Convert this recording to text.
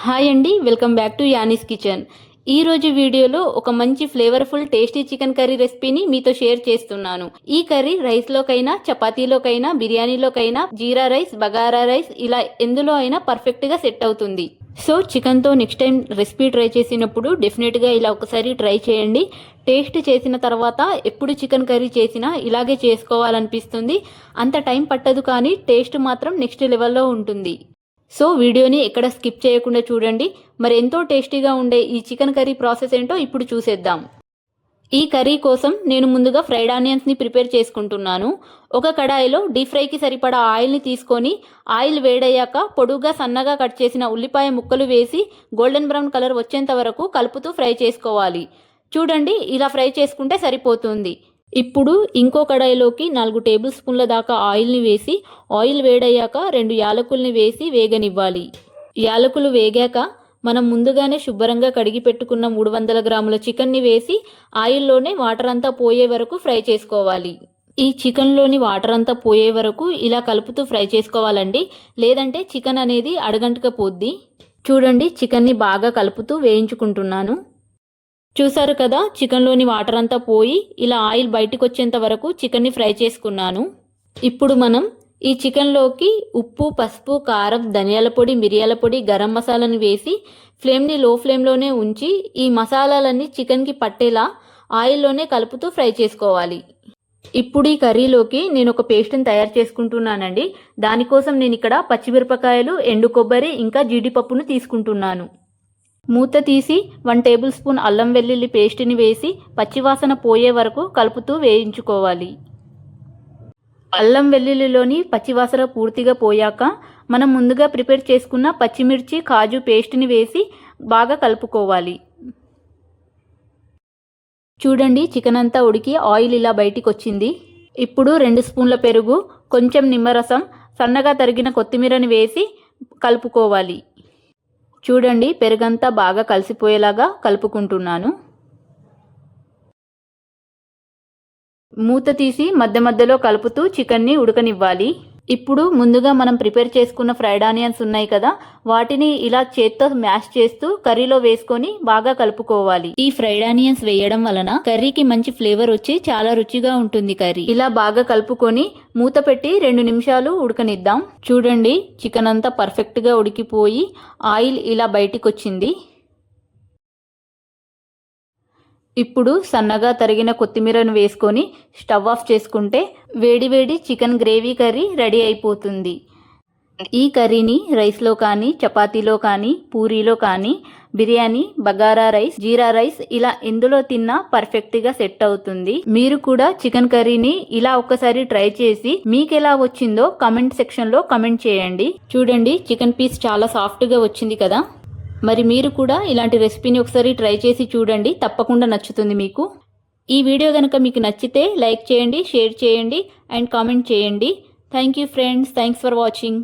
Hi అండి, welcome back to యానీస్ kitchen. ఈ రోజు వీడియోలో ఒక మంచి ఫ్లేవర్ఫుల్ టేస్టీ చికెన్ కర్రీ రెసిపీని మీతో షేర్ చేస్తున్నాను. ఈ కర్రీ రైస్ లోకైనా, చపాతీలోకైనా, బిర్యానీలోకైనా, జీరా రైస్, బగారా రైస్ ఇలా ఎందులో అయినా పర్ఫెక్ట్ గా సెట్ అవుతుంది. సో చికెన్తో నెక్స్ట్ టైం రెసిపీ ట్రై చేసినప్పుడు డెఫినెట్గా ఇలా ఒకసారి ట్రై చేయండి. టేస్ట్ చేసిన తర్వాత ఎప్పుడు చికెన్ కర్రీ చేసినా ఇలాగే చేసుకోవాలనిపిస్తుంది. అంత టైం పట్టదు, కానీ టేస్ట్ మాత్రం నెక్స్ట్ లెవెల్లో ఉంటుంది. సో వీడియోని ఎక్కడ స్కిప్ చేయకుండా చూడండి. మరి ఎంతో టేస్టీగా ఉండే ఈ చికెన్ కర్రీ ప్రాసెస్ ఏంటో ఇప్పుడు చూసేద్దాం. ఈ కర్రీ కోసం నేను ముందుగా ఫ్రైడ్ ఆనియన్స్ని ప్రిపేర్ చేసుకుంటున్నాను. ఒక కడాయిలో డీప్ ఫ్రైకి సరిపడా ఆయిల్ని తీసుకొని ఆయిల్ వేడయ్యాక పొడుగ్గా సన్నగా కట్ చేసిన ఉల్లిపాయ ముక్కలు వేసి గోల్డెన్ బ్రౌన్ కలర్ వచ్చేంత వరకు కలుపుతూ ఫ్రై చేసుకోవాలి. చూడండి, ఇలా ఫ్రై చేసుకుంటే సరిపోతుంది. ఇప్పుడు ఇంకో కడాయిలోకి 4 టేబుల్ స్పూన్ల దాకా ఆయిల్ని వేసి ఆయిల్ వేడయ్యాక 2 యాలకుల్ని వేసి వేగనివ్వాలి. యాలకులు వేగాక మనం ముందుగానే శుభ్రంగా కడిగి పెట్టుకున్న 300 గ్రాముల చికెన్ని వేసి ఆయిల్లోనే వాటర్ అంతా పోయే వరకు ఫ్రై చేసుకోవాలి. ఈ చికెన్లోని వాటర్ అంతా పోయే వరకు ఇలా కలుపుతూ ఫ్రై చేసుకోవాలండి, లేదంటే చికెన్ అనేది అడగంటకపోద్ది. చూడండి, చికెన్ని బాగా కలుపుతూ వేయించుకుంటున్నాను. చూసారు కదా, చికెన్లోని వాటర్ అంతా పోయి ఇలా ఆయిల్ బయటికి వచ్చేంత వరకు చికెన్ని ఫ్రై చేసుకున్నాను. ఇప్పుడు మనం ఈ చికెన్లోకి ఉప్పు, పసుపు, కారం, ధనియాల పొడి, మిరియాల పొడి, గరం మసాలాని వేసి ఫ్లేమ్ని లో ఫ్లేమ్లోనే ఉంచి ఈ మసాలాలన్నీ చికెన్కి పట్టేలా ఆయిల్లోనే కలుపుతూ ఫ్రై చేసుకోవాలి. ఇప్పుడు ఈ కర్రీలోకి నేను ఒక పేస్ట్ని తయారు చేసుకుంటున్నానండి. దానికోసం నేను ఇక్కడ పచ్చిమిరపకాయలు, ఎండు కొబ్బరి, ఇంకా జీడిపప్పును తీసుకుంటున్నాను. మూత తీసి 1 టేబుల్ స్పూన్ అల్లం వెల్లుల్లి పేస్ట్ని వేసి పచ్చివాసన పోయే వరకు కలుపుతూ వేయించుకోవాలి. అల్లం వెల్లుల్లిలోని పచ్చివాసన పూర్తిగా పోయాక మనం ముందుగా ప్రిపేర్ చేసుకున్న పచ్చిమిర్చి, కాజు పేస్ట్ని వేసి బాగా కలుపుకోవాలి. చూడండి, చికెన్ అంతా ఉడికి ఆయిల్ ఇలా బయటికి వచ్చింది. ఇప్పుడు 2 స్పూన్ల పెరుగు, కొంచెం నిమ్మరసం, సన్నగా తరిగిన కొత్తిమీరని వేసి కలుపుకోవాలి. చూడండి, పెరుగంతా బాగా కలిసిపోయేలాగా కలుపుకుంటున్నాను. మూత తీసి మధ్య మధ్యలో కలుపుతూ చికెన్ని ఉడకనివ్వాలి. ఇప్పుడు ముందుగా మనం ప్రిపేర్ చేసుకున్న ఫ్రైడ్ ఆనియన్స్ ఉన్నాయి కదా, వాటిని ఇలా చేత్తో మ్యాష్ చేస్తూ కర్రీలో వేసుకొని బాగా కలుపుకోవాలి. ఈ ఫ్రైడ్ ఆనియన్స్ వేయడం వలన కర్రీకి మంచి ఫ్లేవర్ వచ్చి చాలా రుచిగా ఉంటుంది కర్రీ. ఇలా బాగా కలుపుకొని మూత పెట్టి 2 నిమిషాలు ఉడకనిద్దాం. చూడండి, చికెన్ అంతా పర్ఫెక్ట్ గా ఉడికిపోయి ఆయిల్ ఇలా బయటికి వచ్చింది. ఇప్పుడు సన్నగా తరిగిన కొత్తిమీరను వేసుకొని స్టవ్ ఆఫ్ చేసుకుంటే వేడివేడి చికెన్ గ్రేవీ కర్రీ రెడీ అయిపోతుంది. ఈ కర్రీని రైస్లో కానీ, చపాతీలో కానీ, పూరీలో కానీ, బిర్యానీ, బగారా రైస్, జీరా రైస్ ఇలా ఎందులో తిన్నా పర్ఫెక్ట్గా సెట్ అవుతుంది. మీరు కూడా చికెన్ కర్రీని ఇలా ఒక్కసారి ట్రై చేసి మీకు ఎలా వచ్చిందో కామెంట్ సెక్షన్లో కామెంట్ చేయండి. చూడండి, చికెన్ పీస్ చాలా సాఫ్ట్గా వచ్చింది కదా. మరి మీరు కూడా ఇలాంటి రెసిపీని ఒకసారి ట్రై చేసి చూడండి, తప్పకుండా నచ్చుతుంది మీకు. ఈ వీడియో కనుక మీకు నచ్చితే లైక్ చేయండి, షేర్ చేయండి అండ్ కామెంట్ చేయండి. Thank you friends, thanks for watching.